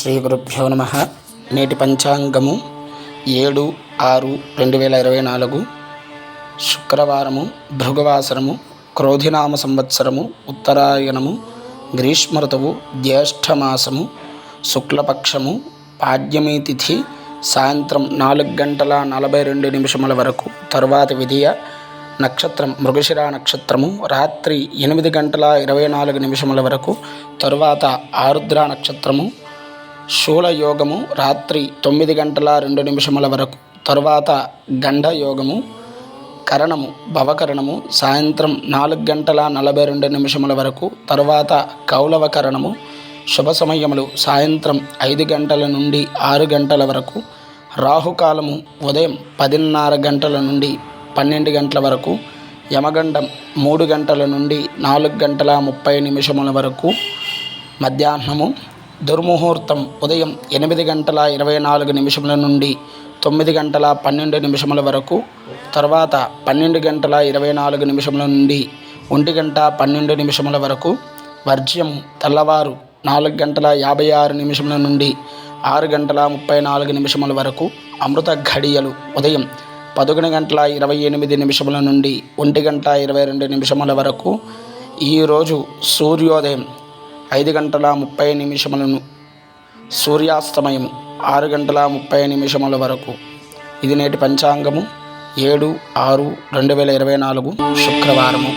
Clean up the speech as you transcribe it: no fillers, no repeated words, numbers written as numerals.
శ్రీ గురుభ్యో నమ. నేటి పంచాంగము 7/6/2024 శుక్రవారము, భృగువాసరము, క్రోధినామ సంవత్సరము, ఉత్తరాయణము, గ్రీష్మ ఋతువు, జ్యేష్ఠమాసము, శుక్లపక్షము, పాడ్యమీ తిథి సాయంత్రం 4:42 వరకు. తరువాత విధియ నక్షత్రం మృగశిర నక్షత్రము రాత్రి 8:24 వరకు. తరువాత ఆరుద్ర నక్షత్రము శూలయోగము రాత్రి 9:02 వరకు. తరువాత గండయోగము కరణము భవకరణము సాయంత్రం 4:42 వరకు. తరువాత కౌలవ కరణము. శుభ సమయములు సాయంత్రం 5 నుండి 6 వరకు. రాహుకాలము ఉదయం 10:30 నుండి 12 వరకు. యమగండం 3 నుండి 4:30 వరకు మధ్యాహ్నము. దుర్ముహూర్తం ఉదయం 8:24 నుండి 9:12 వరకు. తర్వాత 12:24 నుండి 1:12 వరకు. వర్జ్యం తెల్లవారు 4:56 నుండి 6:34 వరకు. అమృత ఘడియలు ఉదయం 11:28 నుండి 1:22 వరకు. ఈరోజు సూర్యోదయం 5:30 సూర్యాస్తమయం 6:30 వరకు. ఇది నేటి పంచాంగము 7/6/2024 శుక్రవారము.